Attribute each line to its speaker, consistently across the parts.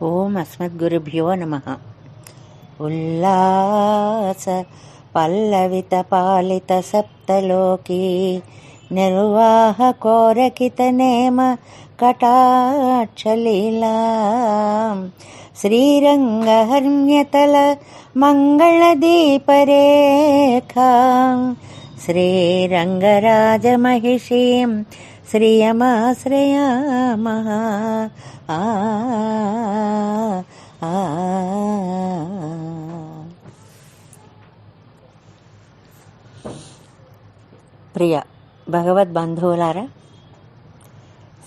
Speaker 1: ఓం అస్మద్గురుభ్యో నమః. ఉల్లాస పల్లవిత పాలిత సప్తలోకి నిర్వాహ కోరకిత నేమ కటాక్షలీలా శ్రీరంగహర్మ్యతల మంగళదీపరేఖా శ్రీరంగరాజమహిషీం శ్రియమాశ్రయామః. ప్రియ భగవద్బంధువులారా,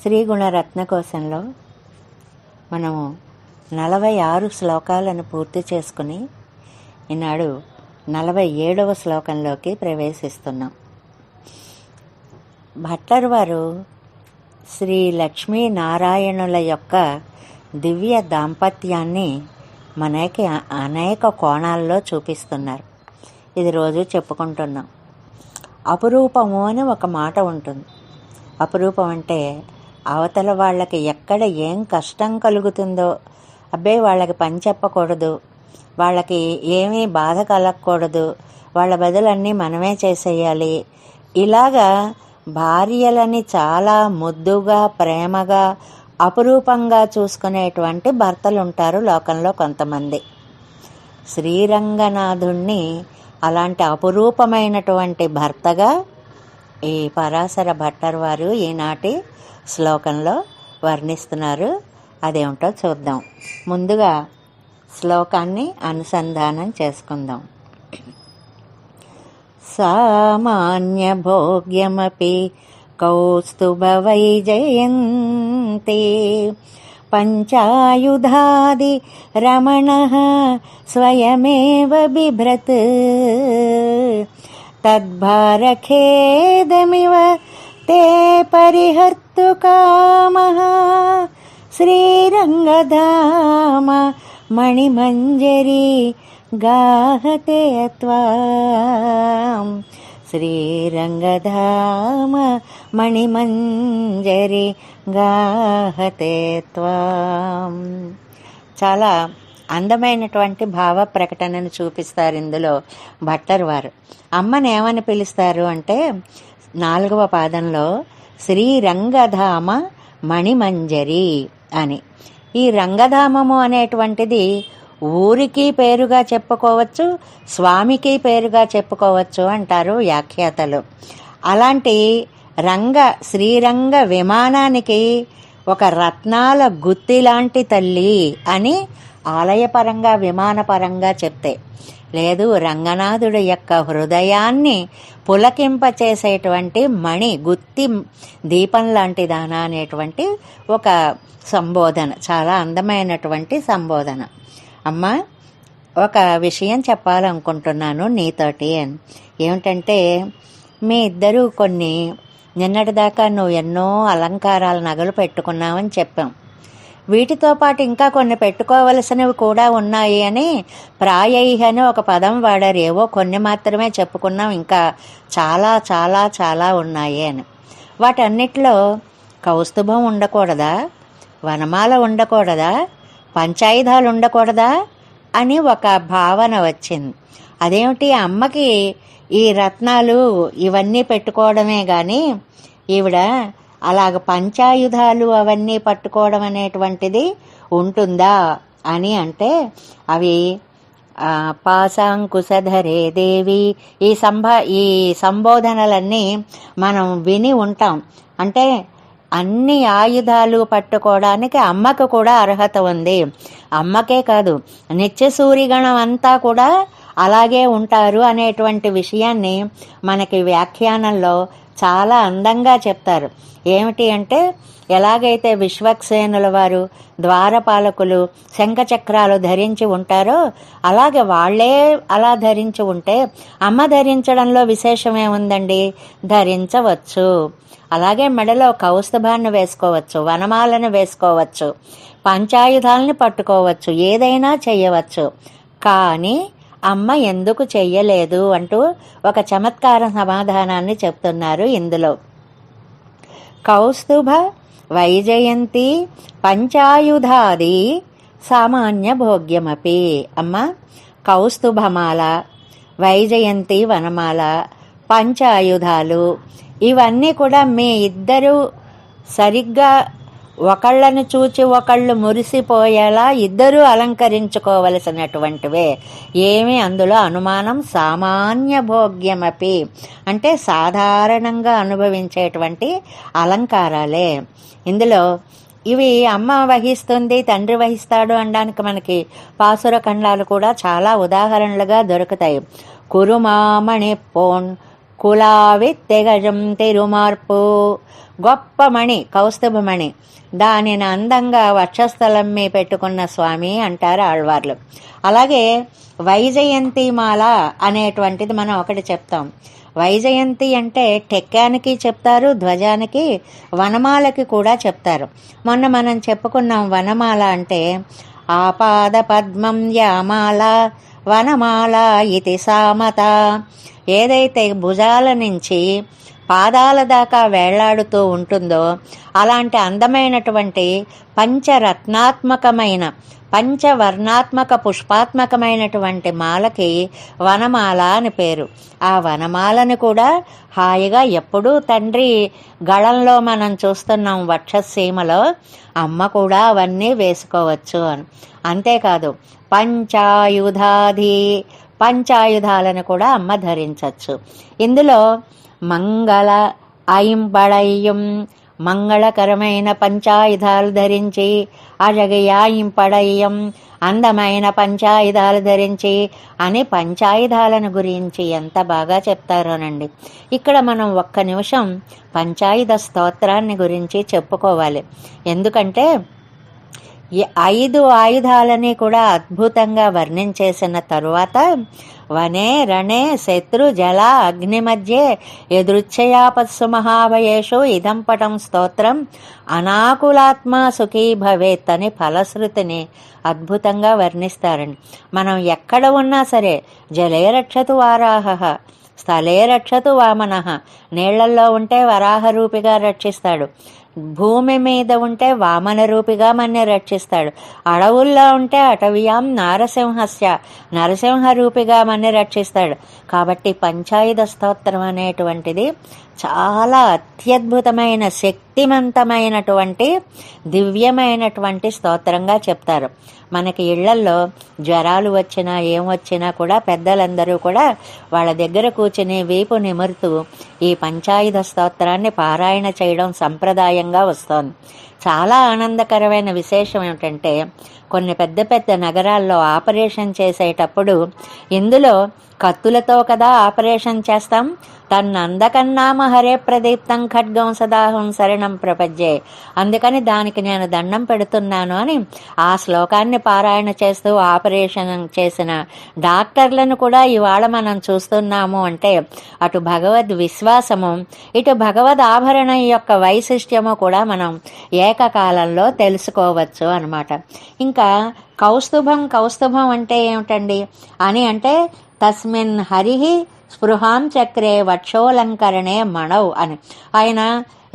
Speaker 1: శ్రీగుణరత్నకోశంలో మనము 46 శ్లోకాలను పూర్తి చేసుకుని ఈనాడు 47వ శ్లోకంలోకి ప్రవేశిస్తున్నాం. భట్టర్ వారు శ్రీ లక్ష్మీనారాయణుల యొక్క దివ్య దాంపత్యాన్ని మనకి అనేక కోణాల్లో చూపిస్తున్నారు. ఇది రోజు చెప్పుకుంటున్నాం. అపురూపము అని ఒక మాట ఉంటుంది. అపురూపం అంటే అవతల వాళ్ళకి ఎక్కడ ఏం కష్టం కలుగుతుందో, అబ్బే వాళ్ళకి పని చెప్పకూడదు, వాళ్ళకి ఏమీ బాధ కలగకూడదు, వాళ్ళ బదులన్నీ మనమే చేసేయాలి, ఇలాగా భార్యలని చాలా ముద్దుగా ప్రేమగా అపురూపంగా చూసుకునేటువంటి భర్తలు ఉంటారు లోకంలో కొంతమంది. శ్రీరంగనాథుణ్ణి అలాంటి అపురూపమైనటువంటి భర్తగా ఈ పరాశర భట్టర్ వారు ఈనాటి శ్లోకంలో వర్ణిస్తున్నారు. అదేమిటో చూద్దాం. ముందుగా శ్లోకాన్ని అనుసంధానం చేసుకుందాం. సామాన్య భోగ్యమపి కౌస్తుభ వైజయంతి పంచాయుధాది రమణః స్వయమేవ బిభ్రత్ తద్భారఖేదమివ తే పరిహర్తు కామః శ్రీరంగధామ మణిమంజరి గాహతే త్వాం శ్రీరంగధామ మణిమంజరి గాహతే త్వాం. చాలా అందమైనటువంటి భావ ప్రకటనను చూపిస్తారు ఇందులో భట్టర్ వారు. అమ్మని ఏమని పిలుస్తారు అంటే 4వ పాదంలో శ్రీరంగధామ మణిమంజరి అని. ఈ రంగధామము అనేటువంటిది ఊరికి పేరుగా చెప్పుకోవచ్చు, స్వామికి పేరుగా చెప్పుకోవచ్చు అంటారు వ్యాఖ్యాతలు. అలాంటి శ్రీరంగ విమానానికి ఒక రత్నాల గుత్తి లాంటి తల్లి అని ఆలయపరంగా విమానపరంగా చెప్తే, లేదు రంగనాథుడి యొక్క హృదయాన్ని పులకింపచేసేటువంటి మణి గుత్తి దీపం లాంటి దాన అనేటువంటి ఒక సంబోధన, చాలా అందమైనటువంటి సంబోధన. అమ్మా, ఒక విషయం చెప్పాలనుకుంటున్నాను నీతోటి అని. ఏమిటంటే, మీ ఇద్దరూ నిన్నటిదాకా నువ్వు ఎన్నో అలంకారాల నగలు పెట్టుకున్నావని చెప్పాం. వీటితో పాటు ఇంకా కొన్ని పెట్టుకోవలసినవి కూడా ఉన్నాయి అని ప్రాయైహ అని ఒక పదం వాడారు. ఏవో కొన్ని మాత్రమే చెప్పుకున్నాం, ఇంకా చాలా చాలా చాలా ఉన్నాయి అని. వాటన్నిటిలో కౌస్తుభం ఉండకూడదా, వనమాల ఉండకూడదా, పంచాయుధాలు ఉండకూడదా అని ఒక భావన వచ్చింది. అదేమిటి, అమ్మకి ఈ రత్నాలు ఇవన్నీ పెట్టుకోవడమే కానీ ఈవిడ అలాగ పంచాయుధాలు అవన్నీ పట్టుకోవడం అనేటువంటిది ఉంటుందా అని అంటే, అవి పాశాంకుశధరే దేవి ఈ సంబోధనలన్నీ మనం విని ఉంటాం. అంటే అన్ని ఆయుధాలు పట్టుకోవడానికి అమ్మకు కూడా అర్హత ఉంది. అమ్మకే కాదు, నిత్య సూరిగణం అంతా కూడా అలాగే ఉంటారు అనేటువంటి విషయాన్ని మనకి వ్యాఖ్యానంలో చాలా అందంగా చెప్తారు. ఏమిటి అంటే, ఎలాగైతే విశ్వక్సేనుల వారు ద్వారపాలకులు శంఖచక్రాలు ధరించి ఉంటారో అలాగే వాళ్లే అలా ధరించి ఉంటే అమ్మ ధరించడంలో విశేషమేముందండి, ధరించవచ్చు. అలాగే మెడలో కౌస్తుభాన్ని వేసుకోవచ్చు, వనమాలను వేసుకోవచ్చు, పంచాయుధాలని పట్టుకోవచ్చు, ఏదైనా చెయ్యవచ్చు. కానీ అమ్మ ఎందుకు చెయ్యలేదు అంటూ ఒక చమత్కార సమాధానాన్ని చెప్తున్నారు ఇందులో. కౌస్తుభ వైజయంతి పంచాయుధాది సామాన్య భోగ్యమపి. అమ్మ, కౌస్తుభమాల, వైజయంతి వనమాల, పంచాయుధాలు ఇవన్నీ కూడా మీ ఇద్దరు సరిగ్గా ఒకళ్ళను చూచి ఒకళ్ళు మురిసిపోయేలా ఇద్దరూ అలంకరించుకోవలసినటువంటివే. ఏమీ అందులో అనుమానం. సామాన్య భోగ్యమపి అంటే సాధారణంగా అనుభవించేటువంటి అలంకారాలే. ఇందులో ఇవి అమ్మ వహిస్తుంది, తండ్రి వహిస్తాడు అనడానికి మనకి పాసుర ఖండాలు కూడా చాలా ఉదాహరణలుగా దొరుకుతాయి. కురుమామణి పోన్ కులావి తెగజం తిరుమార్పు. గొప్ప మణి, కౌస్తుభమణి, దానిని అందంగా వక్షస్థలం మీద పెట్టుకున్న స్వామి అంటారు ఆళ్వార్లు. అలాగే వైజయంతి మాల అనేటువంటిది మనం ఒకటి చెప్తాం. వైజయంతి అంటే టెక్కానికి చెప్తారు, ధ్వజానికి, వనమాలకి కూడా చెప్తారు. మొన్న మనం చెప్పుకున్నాం వనమాల అంటే ఆపాద పద్మం యామాల వనమాల ఇది సామత. ఏదైతే భుజాల నుంచి పాదాల దాకా వేళ్లాడుతూ ఉంటుందో అలాంటి అందమైనటువంటి పంచరత్నాత్మకమైన పంచవర్ణాత్మక పుష్పాత్మకమైనటువంటి మాలకి వనమాల అని పేరు. ఆ వనమాలను కూడా హాయిగా ఎప్పుడూ తండ్రి గళంలో మనం చూస్తున్నాం వక్షసీమలో, అమ్మ కూడా అవన్నీ వేసుకోవచ్చు అని. అంతేకాదు పంచాయుధాలను కూడా అమ్మ ధరించవచ్చు. ఇందులో మంగళ ఐంపడయ్యం, మంగళకరమైన పంచాయుధాలు ధరించి, అజగయాయింపడయ్యం, అందమైన పంచాయుధాలు ధరించి అని పంచాయుధాలను గురించి ఎంత బాగా చెప్తారోనండి. ఇక్కడ మనం ఒక్క నిమిషం పంచాయుధ స్తోత్రాన్ని గురించి చెప్పుకోవాలి. ఎందుకంటే ఈ 5 ఆయుధాలని కూడా అద్భుతంగా వర్ణించేసిన తరువాత వనే రణే శత్రు జల అగ్ని మధ్యే యదృచ్ఛయాపత్సు మహాభయేషు ఇదం పటం స్తోత్రం అనాకులాత్మ సుఖీ భవేత్ అని ఫలశ్రుతిని అద్భుతంగా వర్ణిస్తారండి. మనం ఎక్కడ ఉన్నా సరే జలే రక్షతు వారాహ, స్థలే రక్షతు వామనః, నీళ్లల్లో ఉంటే వరాహ రూపిగా రక్షిస్తాడు, భూమి మీద ఉంటే వామన రూపిగా మన్ని రక్షిస్తాడు, అడవుల్లో ఉంటే అటవియాం నారసింహస్య, నరసింహ రూపిగా మన్ని రక్షిస్తాడు. కాబట్టి పంచాయుధ స్తోత్రం అనేటువంటిది చాలా అత్యద్భుతమైన శక్తివంతమైనటువంటి దివ్యమైనటువంటి స్తోత్రంగా చెప్తారు. మనకి ఇళ్లల్లో జ్వరాలు వచ్చినా ఏమొచ్చినా కూడా పెద్దలందరూ కూడా వాళ్ళ దగ్గర కూర్చుని వీపు నిమురుతూ ఈ పంచాయుధ స్తోత్రాన్ని పారాయణ చేయడం సంప్రదాయంగా వస్తోంది. చాలా ఆనందకరమైన విశేషం ఏమిటంటే కొన్ని పెద్ద పెద్ద నగరాల్లో ఆపరేషన్ చేసేటప్పుడు ఇందులో కత్తులతో కదా ఆపరేషన్ చేస్తాం. తన్నందకన్నామ హరే ప్రదీప్తం ఖడ్గం సదాహం శరణం ప్రపంచే, అందుకని దానికి నేను దండం పెడుతున్నాను అని ఆ శ్లోకాన్ని పారాయణ చేస్తూ ఆపరేషన్ చేసిన డాక్టర్లను కూడా ఇవాళ మనం చూస్తున్నాము. అంటే అటు భగవద్ విశ్వాసము, ఇటు భగవద్ ఆభరణం యొక్క వైశిష్ట్యము కూడా మనం ఏకకాలంలో తెలుసుకోవచ్చు అన్నమాట. ఇంకా కౌస్తుభం అంటే ఏమిటండి అని అంటే తస్మిన్ హరిహి స్పృహాం చక్రే వక్షోలంకరణే మణౌ అని. ఆయన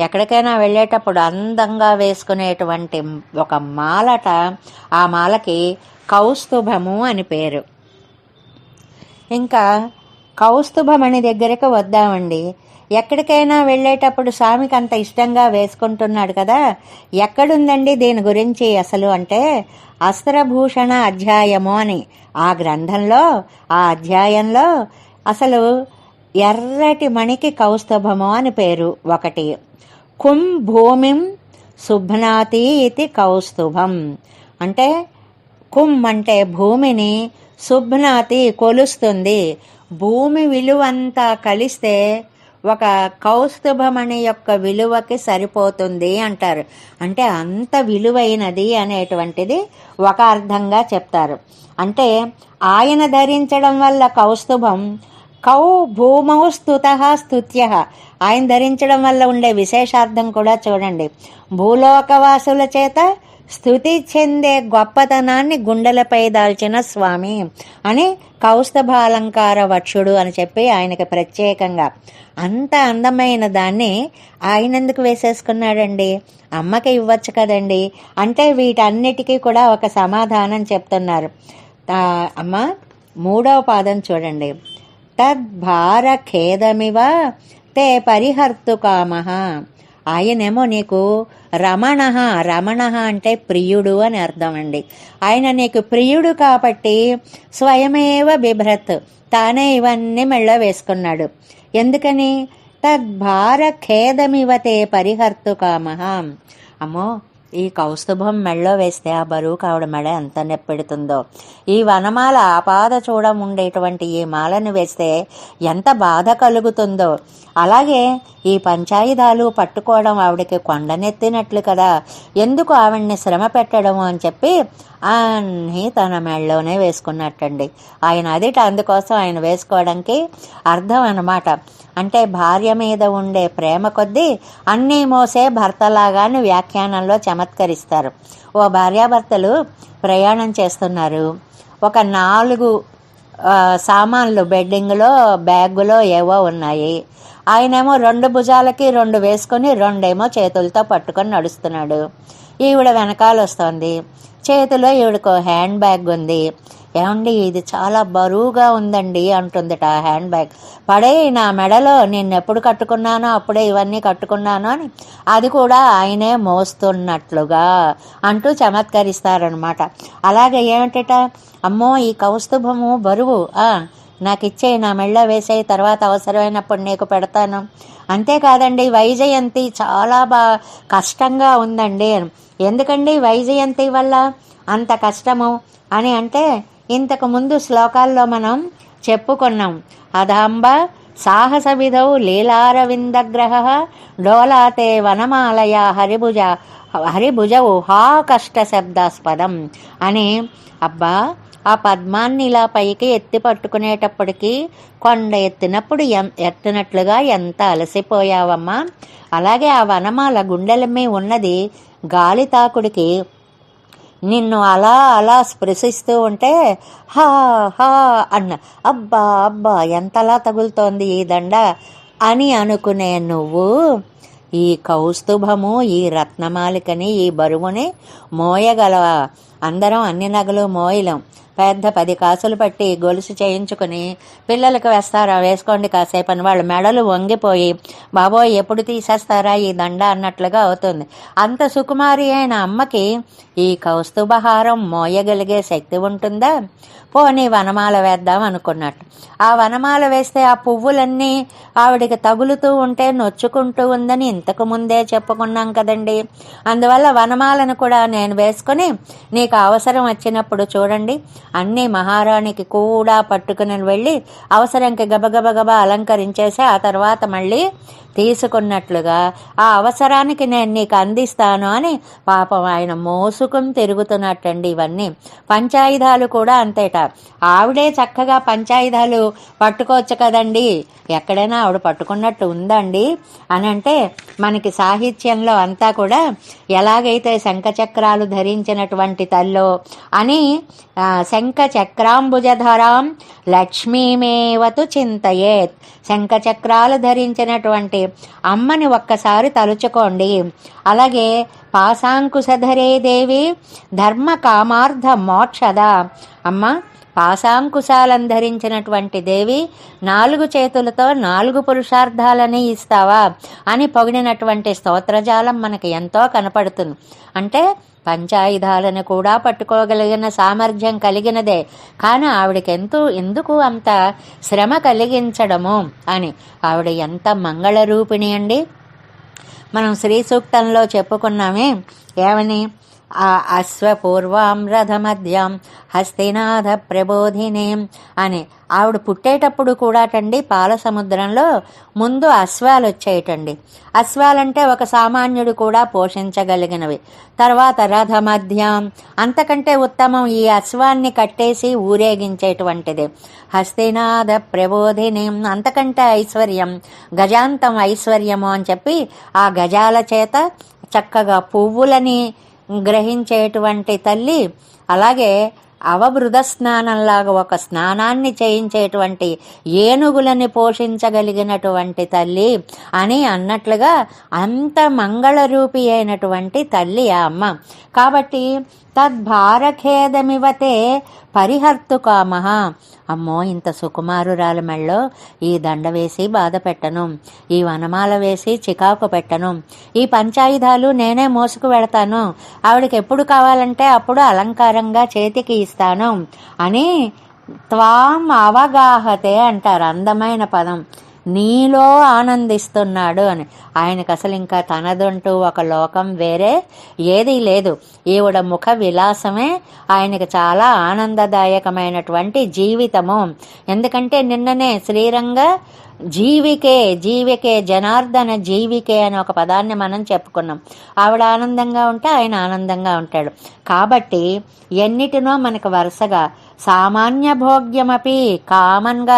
Speaker 1: ఎక్కడికైనా వెళ్ళేటప్పుడు అందంగా వేసుకునేటువంటి ఒక మాలట, ఆ మాలకి కౌస్తుభము అని పేరు. ఇంకా కౌస్తుభమణి దగ్గరకు వద్దామండి. ఎక్కడికైనా వెళ్ళేటప్పుడు స్వామికి అంత ఇష్టంగా వేసుకుంటున్నాడు కదా, ఎక్కడుందండి దీని గురించి అసలు అంటే అస్త్రభూషణ అధ్యాయము అని ఆ గ్రంథంలో, ఆ అధ్యాయంలో అసలు ఎర్రటి మణికి కౌస్తుభము అని పేరు ఒకటి. కుం భూమిం శుభ్నాతి ఇది కౌస్తుభం అంటే కుం అంటే భూమిని, శుభ్నాతి కొలుస్తుంది, భూమి విలువంతా కలిస్తే ఒక కౌస్తుభమణి యొక్క విలువకి సరిపోతుంది అంటారు. అంటే అంత విలువైనది అనేటువంటిది ఒక అర్థంగా చెప్తారు. అంటే ఆయన ధరించడం వల్ల కౌస్తుభం, కౌ భూమౌ స్తుతః స్తుత్యః, ఆయన ధరించడం వల్ల ఉండే విశేషార్థం కూడా చూడండి. భూలోకవాసుల చేత స్తుతి చెందే గొప్పతనాన్ని గుండెలపై దాల్చిన స్వామి అని కౌస్తభాలంకార వక్షుడు అని చెప్పి ఆయనకి ప్రత్యేకంగా అంత అందమైన దాన్ని ఆయన ఎందుకు వేసేసుకున్నాడండి? అమ్మకి ఇవ్వచ్చు కదండి. అంటే వీటన్నిటికీ కూడా ఒక సమాధానం చెప్తున్నారు. అమ్మ 3వ పాదం చూడండి. తద్భార ఖేదమివ తే పరిహర్తు కామః. ఆయనేమో నీకు రమణ అంటే ప్రియుడు అని అర్థం అండి. ఆయన నీకు ప్రియుడు కాబట్టి స్వయమేవ బిభ్రత్, తానే ఇవన్నీ మెళ్ళ వేసుకున్నాడు. ఎందుకని? తద్భార ఖేదమివతే పరిహర్తు కామః. అమ్మో, ఈ కౌస్తుభం మెళ్ళో వేస్తే ఆ బరువు కావడం మెడ ఎంత నెప్పెడుతుందో. ఈ వనమాల ఆపాద చూడం ఉండేటువంటి ఈ మాలను వేస్తే ఎంత బాధ కలుగుతుందో. అలాగే ఈ పంచాయుధాలు పట్టుకోవడం ఆవిడకి కొండనెత్తినట్లు కదా, ఎందుకు ఆవిడ్ని శ్రమ పెట్టడము అని చెప్పి అన్నీ తన మెళ్ళలోనే వేసుకున్నట్టండి ఆయన. అది అందుకోసం ఆయన వేసుకోవడానికి అర్థం అన్నమాట. అంటే భార్య మీద ఉండే ప్రేమ కొద్దీ అన్నీ మోసే భర్తలాగాని వ్యాఖ్యానంలో చమత్కరిస్తారు. ఓ భార్యాభర్తలు ప్రయాణం చేస్తున్నారు. ఒక 4 సామాన్లు బెడ్డింగ్లో బ్యాగులో ఏవో ఉన్నాయి. ఆయనేమో 2 భుజాలకి 2 వేసుకొని 2 చేతులతో పట్టుకొని నడుస్తున్నాడు. ఈవిడ వెనకాల వస్తోంది. చేతిలో ఈవిడకు హ్యాండ్ బ్యాగ్ ఉంది. ఏమండి, ఇది చాలా బరువుగా ఉందండి అంటుందిట ఆ హ్యాండ్ బ్యాగ్. పడే నా మెడలో నిన్నెప్పుడు కట్టుకున్నానో అప్పుడే ఇవన్నీ కట్టుకున్నాను అని అది కూడా ఆయనే మోస్తున్నట్లుగా అంటూ చమత్కరిస్తారనమాట. అలాగే ఏమిటట, అమ్మో ఈ కౌస్తుభము బరువు, నాకు ఇచ్చే, నా మెళ్ళ వేసే, తర్వాత అవసరమైనప్పుడు నీకు పెడతాను. అంతేకాదండి, వైజయంతి చాలా కష్టంగా ఉందండి. ఎందుకండి వైజయంతి వల్ల అంత కష్టము అని అంటే, ఇంతకు ముందు శ్లోకాల్లో మనం చెప్పుకున్నాం. అదాంబ సాహస విధౌ లీలారవిందగ్రహ డోలాతే వనమాలయ హరిభుజవు హా కష్ట శబ్దాస్పదం అని. అబ్బా, ఆ పద్మాన్ని ఇలా పైకి ఎత్తి పట్టుకునేటప్పటికీ కొండ ఎత్తినట్లుగా ఎంత అలసిపోయావమ్మా. అలాగే ఆ వనమాల గుండెలమే ఉన్నది గాలి తాకుడికి నిన్ను అలా అలా స్పృశిస్తూ ఉంటే హా హా అన్న, అబ్బా అబ్బా ఎంతలా తగులుతోంది ఈ దండ అని అనుకునే నువ్వు ఈ కౌస్తుభము, ఈ రత్నమాలికని, ఈ బరువుని మోయగలవా? అందరం అన్ని నగలు మోయలేం. పెద్ద 10 కాసులు పట్టి గొలుసు చేయించుకుని పిల్లలకు వేస్తారా, వేసుకోండి కాసేపు అని వాళ్ళ మెడలు వంగిపోయి బాబోయ్ ఎప్పుడు తీసేస్తారా ఈ దండ అన్నట్లుగా అవుతుంది. అంత సుకుమారి అయిన అమ్మకి ఈ కౌస్తుభహారం మోయగలిగే శక్తి ఉంటుందా? పోనీ వనమాల వేద్దాం అనుకున్నట్టు ఆ వనమాల వేస్తే ఆ పువ్వులన్నీ ఆవిడికి తగులుతూ ఉంటే నొచ్చుకుంటూ ఉందని ఇంతకు ముందే చెప్పుకున్నాం కదండి. అందువల్ల వనమాలను కూడా నేను వేసుకొని నీకు అవసరం వచ్చినప్పుడు చూడండి అన్నీ మహారాణికి కూడా పట్టుకుని వెళ్ళి అవసరంకి గబగబగబా అలంకరించేసి ఆ తర్వాత మళ్ళీ తీసుకున్నట్లుగా ఆ అవసరానికి నేను నీకు అందిస్తాను అని పాపం ఆయన మోసుకుని తిరుగుతున్నట్టండి. ఇవన్నీ పంచాయుధాలు కూడా అంతేట. ఆవిడే చక్కగా పంచాయుధాలు పట్టుకోవచ్చు కదండి, ఎక్కడైనా ఆవిడ పట్టుకున్నట్టు ఉందండి అని అంటే మనకి సాహిత్యంలో అంతా కూడా ఎలాగైతే శంఖచక్రాలు ధరించినటువంటి తల్లో అని శంఖచక్రాంబుజధరాం లక్ష్మీమేవతు చింతయేత్, శంఖచక్రాలు ధరించినటువంటి అమ్మని ఒక్కసారి తలుచుకోండి. అలాగే పాశాంకుశధరే దేవి ధర్మ కామార్థ మోక్షద, అమ్మ పాశాంకుశాలను ధరించినటువంటి దేవి 4 చేతులతో 4 పురుషార్థాలని ఇస్తావా అని పొగిడినటువంటి స్తోత్రజాలం మనకి ఎంతో కనపడుతుంది. అంటే పంచాయుధాలను కూడా పట్టుకోగలిగిన సామర్థ్యం కలిగినదే, కానీ ఆవిడకి ఎందుకు అంత శ్రమ కలిగించడము అని. ఆవిడ ఎంత మంగళరూపిణి అండి. మనం శ్రీ సూక్తంలో చెప్పుకున్నామే ఏమని, అశ్వపూర్వాం రథమధ్యాం హస్తినాథ ప్రబోధినేం అని. ఆవిడ పుట్టేటప్పుడు కూడాటండి పాల సముద్రంలో ముందు అశ్వాలు వచ్చేయటండి. అశ్వాలంటే ఒక సామాన్యుడు కూడా పోషించగలిగినవి. తర్వాత రథమధ్యాం, అంతకంటే ఉత్తమం ఈ అశ్వాన్ని కట్టేసి ఊరేగించేటువంటిది. హస్తినాథ ప్రబోధినేం, అంతకంటే ఐశ్వర్యం గజాంతం ఐశ్వర్యము అని చెప్పి ఆ గజాల చేత చక్కగా పువ్వులని గ్రహించేటువంటి తల్లి, అలాగే అవబృధ స్నానంలాగా ఒక స్నానాన్ని చేయించేటువంటి ఏనుగులని పోషించగలిగినటువంటి తల్లి అని అన్నట్లుగా అంత మంగళరూపి అయినటువంటి తల్లి ఆ అమ్మ. కాబట్టి తద్భారఖేదమివతే పరిహర్తు కామః. అమ్మో, ఇంత సుకుమారురాలు మెళ్ళో ఈ దండ వేసి బాధ పెట్టను, ఈ వనమాల వేసి చికాకు పెట్టను, ఈ పంచాయుధాలు నేనే మోసుకు వెడతాను, ఆవిడకి ఎప్పుడు కావాలంటే అప్పుడు అలంకారంగా చేతికి ఇస్తాను అని త్వాం అవగాహతే అంటారు. అందమైన పదం. నీలో ఆనందిస్తున్నాడు అని. ఆయనకు అసలు ఇంకా తనదంటూ ఒక లోకం వేరే ఏదీ లేదు. ఈవిడ ముఖ విలాసమే ఆయనకు చాలా ఆనందదాయకమైనటువంటి జీవితము. ఎందుకంటే నిన్ననే శ్రీరంగ జీవికే జనార్దన జీవికే అనే ఒక పదాన్ని మనం చెప్పుకున్నాం. ఆవిడ ఆనందంగా ఉంటే ఆయన ఆనందంగా ఉంటాడు. కాబట్టి ఎన్నిటినో మనకు వరుసగా సామాన్య భోగ్యమపి కామన్గా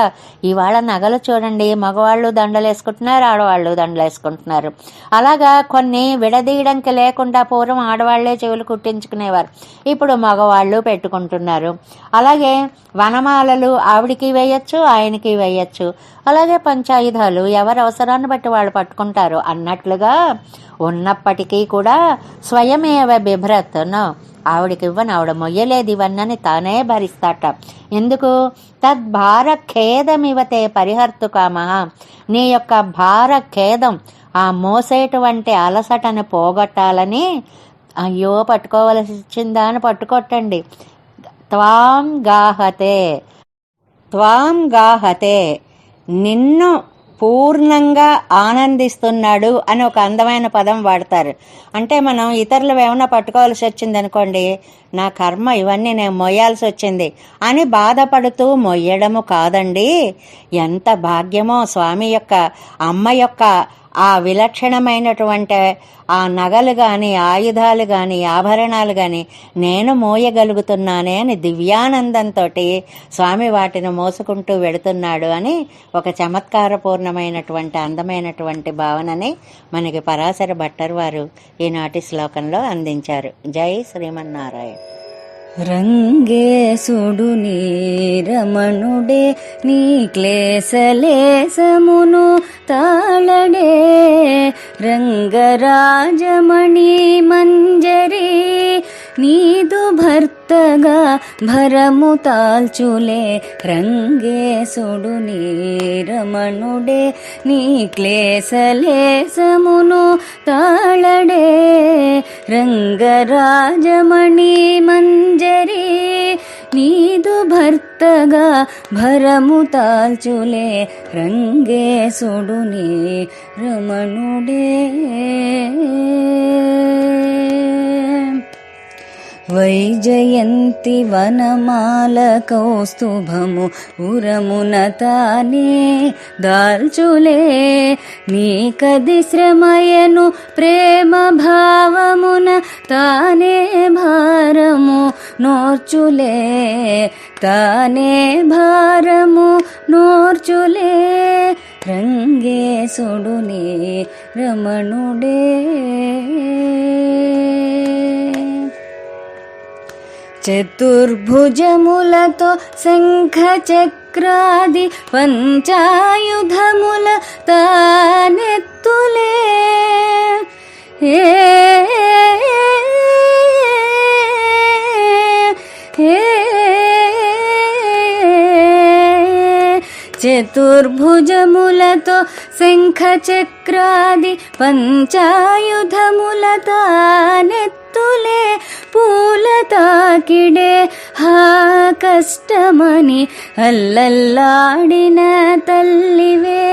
Speaker 1: ఇవాళ నగలు చూడండి, మగవాళ్ళు దండలు వేసుకుంటున్నారు, ఆడవాళ్ళు దండలు వేసుకుంటున్నారు. అలాగా కొన్ని విడదీయడానికి లేకుండా పూర్వం ఆడవాళ్లే చెవులు కుట్టించుకునేవారు, ఇప్పుడు మగవాళ్ళు పెట్టుకుంటున్నారు. అలాగే వనమాలలు ఆవిడికి వేయచ్చు, ఆయనకి వేయచ్చు. అలాగే పంచాయుధాలు ఎవరి అవసరాన్ని బట్టి వాళ్ళు పట్టుకుంటారు అన్నట్లుగా ఉన్నప్పటికీ కూడా స్వయమేవ బిభ్రత్ను, ఆవిడకి ఇవ్వను, ఆవిడ మొయ్యలేదు ఇవన్నీ తానే భరిస్తాట. ఎందుకు? తద్భార ఖేదమివతే పరిహర్తు కామః. నీ యొక్క భార ఖేదం, ఆ మోసేటువంటి అలసటను పోగొట్టాలని, అయ్యో పట్టుకోవలసి వచ్చిందా అని పట్టుకొట్టండి. త్వాం గాహతే, నిన్ను పూర్ణంగా ఆనందిస్తున్నాడు అని ఒక అందమైన పదం వాడతారు. అంటే మనం ఇతరులు ఏమైనా పట్టుకోవాల్సి వచ్చింది అనుకోండి, నా కర్మ ఇవన్నీ నేను మొయ్యాల్సి వచ్చింది అని బాధపడుతూ మొయ్యడము కాదండి. ఎంత భాగ్యమో స్వామి యొక్క అమ్మ యొక్క ఆ విలక్షణమైనటువంటి ఆ నగలు కానీ, ఆయుధాలు కానీ, ఆభరణాలు కానీ నేను మోయగలుగుతున్నానే అని దివ్యానందంతో స్వామి వాటిని మోసుకుంటూ వెడుతున్నాడు అని ఒక చమత్కారపూర్ణమైనటువంటి అందమైనటువంటి భావనని మనకి పరాశర భట్టర్ వారు ఈనాటి శ్లోకంలో అందించారు. జై శ్రీమన్నారాయణ.
Speaker 2: రంగేశుడు నీ రమణుడే, నీ క్లేశలేశమును తాళడే, రంగరాజమణి మంజరి నీదు భర్తగా భరము తాల్చులే. రంగేశుడు నీ రమణుడే, నీ క్లేశలేశమును తాళడే, రంగరాజమణి మంజరి నీదు భర్తగా భరము తాల్చులే. రంగేశుడు నీ రమణుడే. వైజయంతి వనమాల కౌస్తుభము ఉరమున తానే దాల్చులే. నీకది శ్రమయను ప్రేమ భావమున తానే భారము నోర్చులే. తానే భారము నోర్చులే. రంగేశుడు నీ రమణుడే. చతుర్భుజములతో శంఖ చక్రాది పంచాయుధముల తానెత్తులే. చతుర్భుజములతో శంఖ చక్రాది పంచాయుధముల తానెత్తులే. పూల తాకిడే హా కష్టమని అల్లల్లాడిన తల్లివే.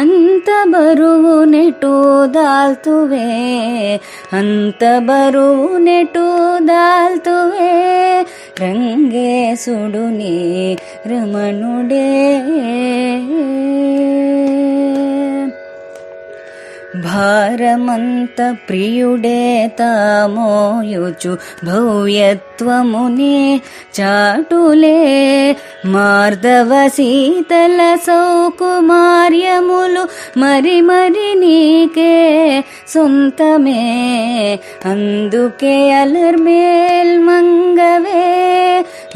Speaker 2: అంత బరువు నెటు దాల్తువే, అంత బరువు నెటు దాల్తువే. రంగేశుడు నీ రమణుడే. భారమంత ప్రియుడే తామోయుచు భవ్యత్వముని చాటులే మార్దవ శీతల సౌకుమార్యములు మరి మరి నీకే సొంతమే అందుకే అలర్మేల్ మంగవే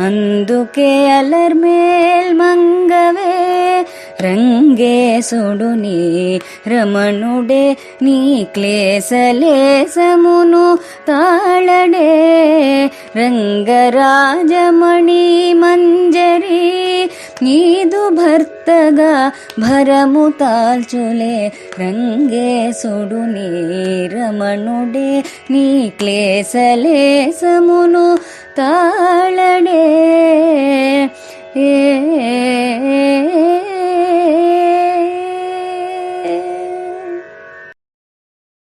Speaker 2: అందుకే అలర్మేల్ మంగవే రంగేశుడు నీ రమణుడే నీ క్లేశలేశమును తాళడే రంగరాజమణి మంజరి నీదు భర్తగా భరము తాల్చులే రంగేశుడు నీ రమణుడే నీ క్లేశలేశమును తాళడే ఏ